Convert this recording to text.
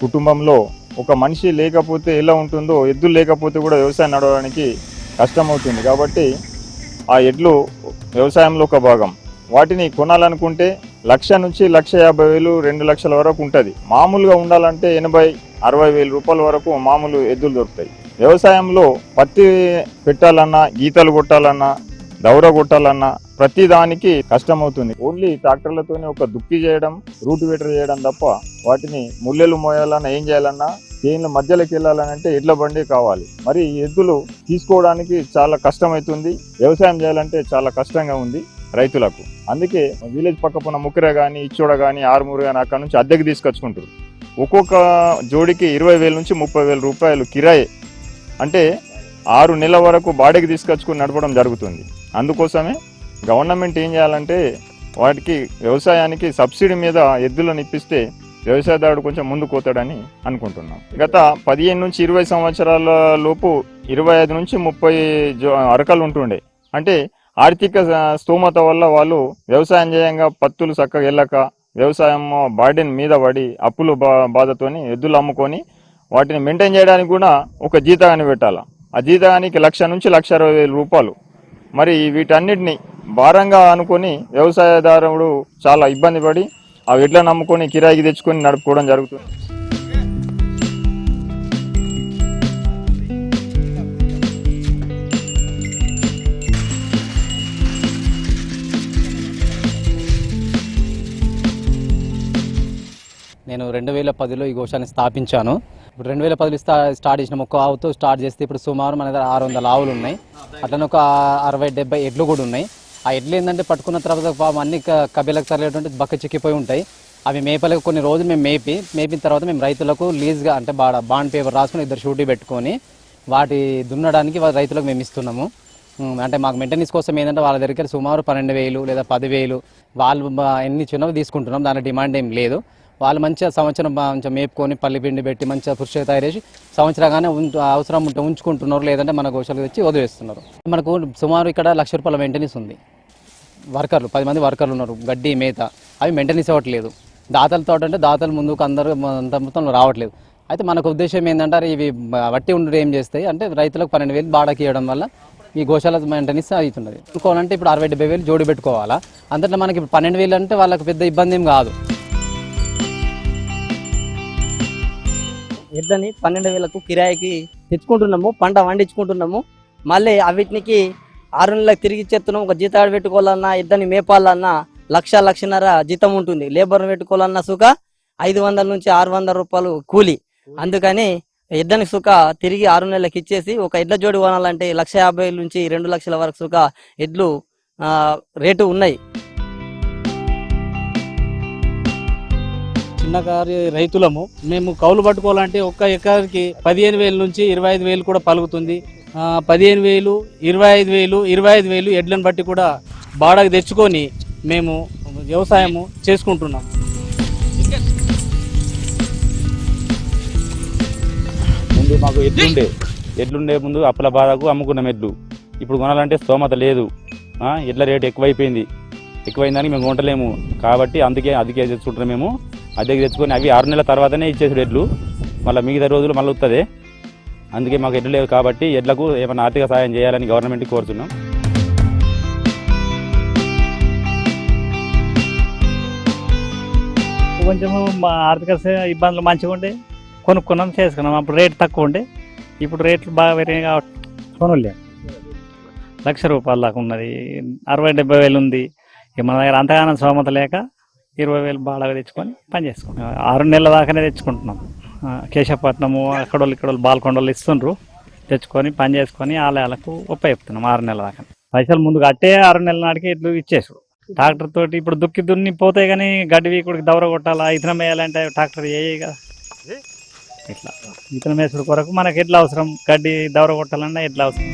కుటుంబంలో ఒక మనిషి లేకపోతే ఎలా ఉంటుందో ఎద్దులు లేకపోతే కూడా వ్యవసాయం నడవడానికి కష్టమవుతుంది. కాబట్టి ఆ ఎడ్లు వ్యవసాయంలో ఒక భాగం. వాటిని కొనాలనుకుంటే 1,00,000 నుంచి 1,50,000 2 లక్షల వరకు ఉంటుంది. మామూలుగా ఉండాలంటే 80-60 వేల రూపాయల వరకు మామూలు ఎద్దులు దొరుకుతాయి. వ్యవసాయంలో పత్తి పెట్టాలన్నా, గీతలు కొట్టాలన్నా, దౌర కొట్టాలన్నా ప్రతి దానికి కష్టమవుతుంది. ఓన్లీ ట్రాక్టర్లతోనే ఒక దుక్కి చేయడం, రూట్ వేటర్ చేయడం తప్ప వాటిని ముల్లెలు మోయాలన్నా, ఏం చేయాలన్నా, చేనుల మధ్యలోకి వెళ్ళాలంటే ఎడ్ల బండి కావాలి. మరి ఈ ఎద్దులు తీసుకోవడానికి చాలా కష్టమవుతుంది. వ్యవసాయం చేయాలంటే చాలా కష్టంగా ఉంది రైతులకు. అందుకే విలేజ్ పక్కన ముక్కిర కానీ, ఇచ్చోడ కానీ, ఆరుమూరు కానీ అక్కడ నుంచి అద్దెకి తీసుకొచ్చుకుంటారు. ఒక్కొక్క జోడికి 20,000 నుంచి 30,000 రూపాయలు కిరాయి, అంటే 6 నెలల వరకు బాడీకి తీసుకొచ్చుకుని నడపడం జరుగుతుంది. అందుకోసమే గవర్నమెంట్ ఏం చేయాలంటే వాటికి వ్యవసాయానికి సబ్సిడీ మీద ఎద్దులను ఇప్పిస్తే వ్యవసాయదారుడు కొంచెం ముందుకు పోతాడని అనుకుంటున్నాం. గత 15 నుంచి 20 సంవత్సరాల లోపు 25 నుంచి 30 అరకలు ఉంటుండే. అంటే ఆర్థిక స్తోమత వల్ల వాళ్ళు వ్యవసాయం చేయంగా పత్తులు చక్కగా వెళ్ళక వ్యవసాయం బాడీని మీద పడి అప్పులు బాధతోని ఎద్దులు అమ్ముకొని వాటిని మెయింటైన్ చేయడానికి కూడా ఒక జీతాన్ని పెట్టాలి. ఆ జీతానికి 1,00,000 నుంచి 1,60,000 రూపాయలు. మరి వీటన్నిటిని భారంగా అనుకొని వ్యవసాయదారుడు చాలా ఇబ్బంది పడి ఆ ఎడ్లను నమ్ముకొని కిరాయికి తెచ్చుకొని నడుపుకోవడం జరుగుతుంది. నేను 2010లో ఈ గోశాలని స్థాపించాను. ఇప్పుడు 2010లో స్టార్ట్ చేసిన ఒక ఆవుతో స్టార్ట్ చేస్తే ఇప్పుడు సుమారు మన దగ్గర 600 ఆవులు ఉన్నాయి. అట్లనే ఒక 60-70 ఎడ్లు కూడా ఉన్నాయి. ఆ ఎడ్లు ఏంటంటే పట్టుకున్న తర్వాత అన్ని కబీలకు తరలేటువంటి బక్క చిక్కిపోయి ఉంటాయి. అవి మేపలకు కొన్ని రోజులు మేము మేపిన తర్వాత మేము రైతులకు లీజ్గా అంటే బాండ్ పేపర్ రాసుకొని 2 షూటీ పెట్టుకొని వాటి దున్నడానికి రైతులకు మేము ఇస్తున్నాము. అంటే మాకు మెయింటెనెన్స్ కోసం ఏంటంటే వాళ్ళ దగ్గర సుమారు 12,000 లేదా 10,000 వాళ్ళు ఎన్ని చిన్నవి తీసుకుంటున్నాం. దాని డిమాండ్ ఏం లేదు. వాళ్ళు మంచిగా సంవత్సరం మంచిగా మేపుకొని పల్లిపిండి పెట్టి మంచిగా పురుషులు తయారు చేసి సంవత్సరంగానే అవసరం ఉంటే ఉంచుకుంటున్నారు, లేదంటే మన గోశాలకు తెచ్చి వదిలేస్తున్నారు. మనకు సుమారు ఇక్కడ 1,00,000 రూపాయల మెయింటెనెన్స్ ఉంది. వర్కర్లు 10 మంది వర్కర్లు ఉన్నారు. గడ్డి మేత అవి మెయింటెనెన్స్ ఇవ్వట్లేదు. దాతలతో అంటే దాతలు ముందుకు అందరూ అంత మొత్తం రావట్లేదు. అయితే మనకు ఉద్దేశం ఏంటంటే ఇవి వట్టి ఉండి ఏం చేస్తాయి అంటే రైతులకు 12,000 బాడకి ఇవ్వడం వల్ల ఈ గోశాల మెయింటెనెన్స్ అవుతున్నది. అనుకోవాలంటే ఇప్పుడు 60-70 జోడి పెట్టుకోవాలా. అంతట్లో మనకి ఇప్పుడు 12,000 అంటే వాళ్ళకి పెద్ద ఇబ్బంది ఏం కాదు. ఎడ్లని 12,000కు కిరాయికి తెచ్చుకుంటున్నాము. పంట వండించుకుంటున్నాము. మళ్ళీ అవిటికి 6 నెలలకు తిరిగి ఇచ్చేస్తున్నాం. ఒక జీతాడు పెట్టుకోవాలన్నా, ఎడ్లని మేపాలన్నా 1,00,000-1,50,000 జీతం ఉంటుంది. లేబర్ పెట్టుకోవాలన్నా సుఖ 500 నుంచి 600 రూపాయలు కూలి. అందుకని ఎడ్లని సుఖ తిరిగి 6 నెలలకు ఇచ్చేసి ఒక ఎడ్ల జోడి కొనాలంటే 1,50,000 నుంచి 2 లక్షల వరకు సుఖ ఎడ్లు రేటు ఉన్నాయి. చిన్నకారు రైతులము మేము కౌలు పట్టుకోవాలంటే ఒక్క ఎకరానికి 15,000 నుంచి 25,000 కూడా పలుకుతుంది. 15,000, 25,000, 25,000 ఎడ్లను బట్టి కూడా బాడకు తెచ్చుకొని మేము వ్యవసాయము చేసుకుంటున్నాం. ముందు మాకు ఎడ్లుండే ముందు అప్పుల బాధకు అమ్ముకున్నాం ఎడ్లు. ఇప్పుడు కొనాలంటే స్తోమత లేదు. ఎడ్ల రేటు ఎక్కువైందని మేము కొంటలేము. కాబట్టి అందుకే తెచ్చుకుంటున్నాం. మేము అద్దెకి తెచ్చుకొని అవి 6 నెలల తర్వాతనే ఇచ్చేసాడు ఎడ్లు. మళ్ళీ మిగతా రోజులు మళ్ళీ వస్తుంది. అందుకే మాకు ఎడ్లు లేవు. కాబట్టి ఎడ్లకు ఏమైనా ఆర్థిక సహాయం చేయాలని గవర్నమెంట్కి కోరుతున్నాం. కొంచెము మా ఆర్థిక ఇబ్బందులు మంచిగా ఉండే కొనుక్కున్నాం, చేసుకున్నాం. అప్పుడు రేటు తక్కువ ఉండే, ఇప్పుడు రేట్లు బాగా పెరిగాయి కాబట్టి కొనలేము. 1,00,000 రూపాయల దాకా ఉన్నది, 60-70 ఉంది. ఇక మన దగ్గర అంతగానం స్తోమత లేక 20,000 బాగా తెచ్చుకొని పని చేసుకుంటాం. 6 నెలల దాకానే తెచ్చుకుంటున్నాం. కేశవపట్నము ఇక్కడ బాల్కొండలు ఇస్తుండ్రు. తెచ్చుకొని పని చేసుకొని ఆలయాలకు ఉపయోగిస్తున్నాం 6 నెలల దాకా. పైసలు ముందు కట్టే 6 నెలల నాటికి ఇట్లు ఇచ్చేసారు. ట్రాక్టర్ తోటి ఇప్పుడు దున్ని పోతాయి, కానీ గడ్డి వీకుడికి దౌర కొట్టాలా, ఇతనం వేయాలంటే ట్రాక్టర్ వేయే కదా. ఇట్లా ఇతనం వేసుడు కొరకు మనకి ఎట్లా అవసరం, గడ్డి దౌర కొట్టాలన్నా ఎట్లా అవసరం.